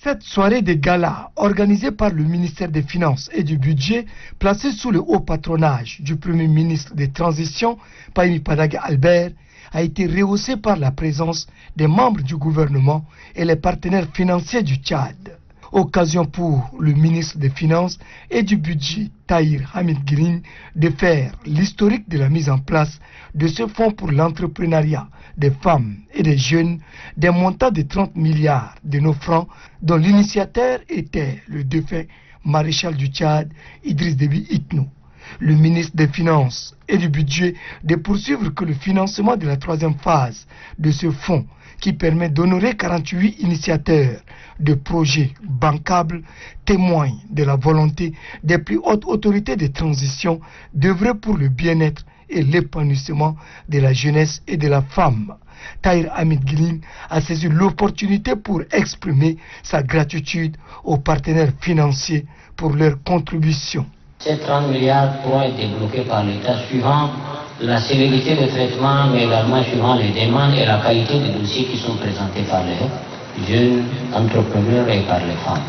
Cette soirée de gala, organisée par le ministère des Finances et du Budget, placée sous le haut patronage du Premier ministre de Transition, Pahimi Padague Albert, a été rehaussée par la présence des membres du gouvernement et les partenaires financiers du Tchad. Occasion pour le ministre des Finances et du Budget, Tahir Hamid Guiling, de faire l'historique de la mise en place de ce fonds pour l'entrepreneuriat des femmes et des jeunes, d'un montant de 30 milliards de nos francs, dont l'initiateur était le défunt maréchal du Tchad, Idriss Déby Itno. Le ministre des Finances et du Budget de poursuivre que le financement de la troisième phase de ce fonds, qui permet d'honorer 48 initiateurs de projets bancables, témoigne de la volonté des plus hautes autorités de transition d'œuvrer pour le bien-être et l'épanouissement de la jeunesse et de la femme. Tahir Hamid Guiling a saisi l'opportunité pour exprimer sa gratitude aux partenaires financiers pour leur contribution. Ces 30 milliards pourront être débloqués par l'État suivant la célérité de traitement, mais également suivant les demandes et la qualité des dossiers qui sont présentés par les jeunes entrepreneurs et par les femmes.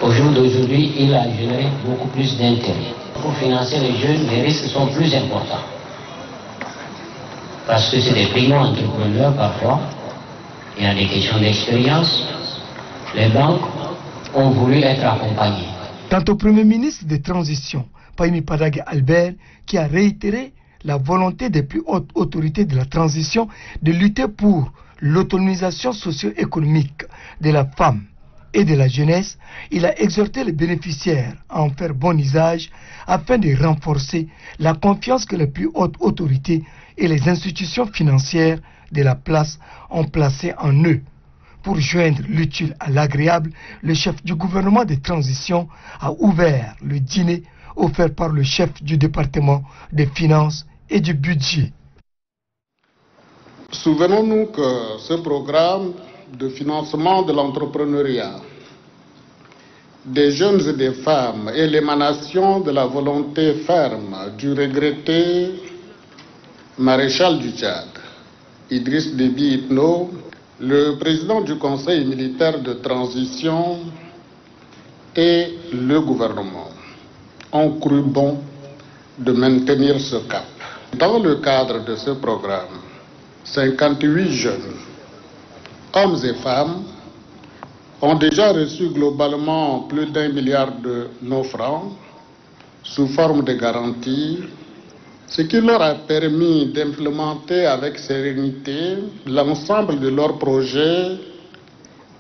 Au jour d'aujourd'hui, il a généré beaucoup plus d'intérêt. Pour financer les jeunes, les risques sont plus importants. Parce que c'est des primo-entrepreneurs parfois, il y a des questions d'expérience. Les banques ont voulu être accompagnées. Quant au Premier ministre de Transition, Pahimi Padague Albert, qui a réitéré la volonté des plus hautes autorités de la transition de lutter pour l'autonomisation socio-économique de la femme et de la jeunesse, il a exhorté les bénéficiaires à en faire bon usage afin de renforcer la confiance que les plus hautes autorités et les institutions financières de la place ont placée en eux. Pour joindre l'utile à l'agréable, le chef du gouvernement de transition a ouvert le dîner offert par le chef du département des finances et du budget. Souvenons-nous que ce programme de financement de l'entrepreneuriat des jeunes et des femmes est l'émanation de la volonté ferme du regretté maréchal du Tchad, Idriss Déby Itno, le président du Conseil militaire de transition et le gouvernement ont cru bon de maintenir ce cap. Dans le cadre de ce programme, 58 jeunes, hommes et femmes, ont déjà reçu globalement plus d'1 milliard de nos francs sous forme de garantie, ce qui leur a permis d'implémenter avec sérénité l'ensemble de leurs projets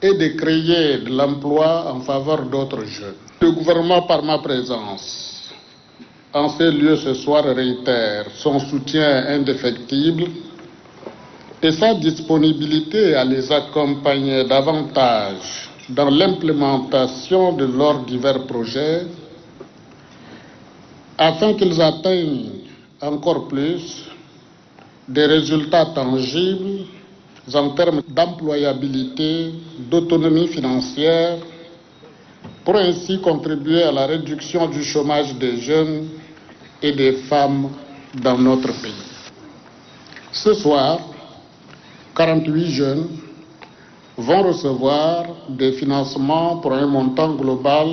et de créer de l'emploi en faveur d'autres jeunes. Le gouvernement, par ma présence en ces lieux ce soir, réitère son soutien indéfectible et sa disponibilité à les accompagner davantage dans l'implémentation de leurs divers projets afin qu'ils atteignent encore plus des résultats tangibles en termes d'employabilité, d'autonomie financière, pour ainsi contribuer à la réduction du chômage des jeunes et des femmes dans notre pays. Ce soir, 48 jeunes vont recevoir des financements pour un montant global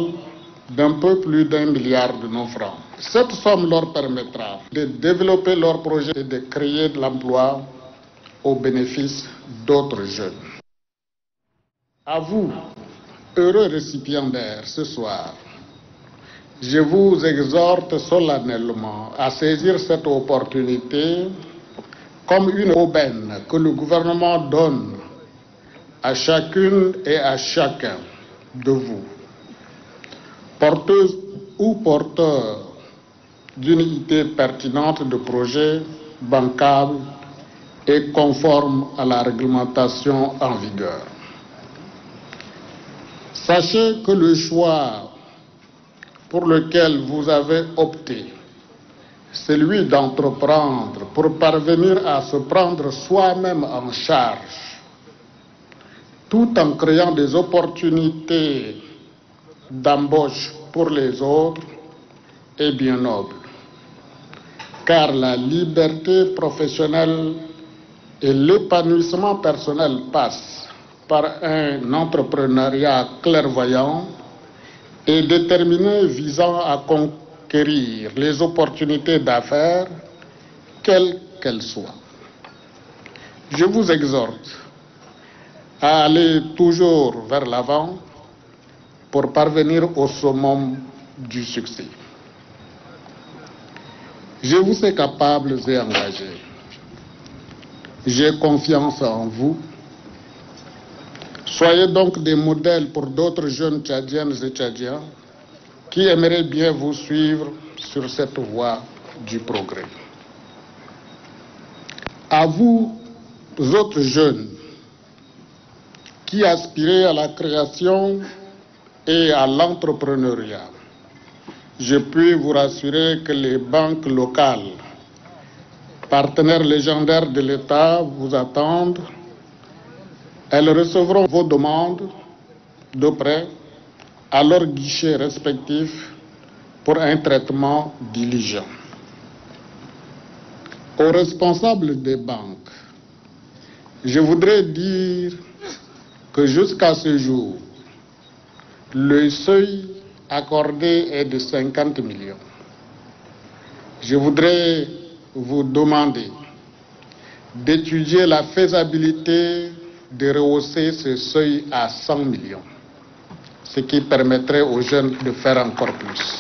d'un peu plus d'1 milliard de nos francs. Cette somme leur permettra de développer leurs projets et de créer de l'emploi au bénéfice d'autres jeunes. À vous, heureux récipiendaires, ce soir, je vous exhorte solennellement à saisir cette opportunité comme une aubaine que le gouvernement donne à chacune et à chacun de vous, porteuses ou porteurs d'une idée pertinente de projet bancable et conforme à la réglementation en vigueur. Sachez que le choix pour lequel vous avez opté, celui d'entreprendre pour parvenir à se prendre soi-même en charge, tout en créant des opportunités d'embauche pour les autres, est bien noble. Car la liberté professionnelle et l'épanouissement personnel passent par un entrepreneuriat clairvoyant et déterminé visant à conquérir les opportunités d'affaires, quelles qu'elles soient. Je vous exhorte à aller toujours vers l'avant pour parvenir au summum du succès. Je vous sais capables et engagés. J'ai confiance en vous. Soyez donc des modèles pour d'autres jeunes Tchadiennes et Tchadiens qui aimeraient bien vous suivre sur cette voie du progrès. À vous, autres jeunes, qui aspirez à la création et à l'entrepreneuriat, je puis vous rassurer que les banques locales, partenaires légendaires de l'État, vous attendent. Elles recevront vos demandes de prêt à leurs guichets respectifs pour un traitement diligent. Aux responsables des banques, je voudrais dire que jusqu'à ce jour, le seuil accordé est de 50 millions. Je voudrais vous demander d'étudier la faisabilité de rehausser ce seuil à 100 millions, ce qui permettrait aux jeunes de faire encore plus.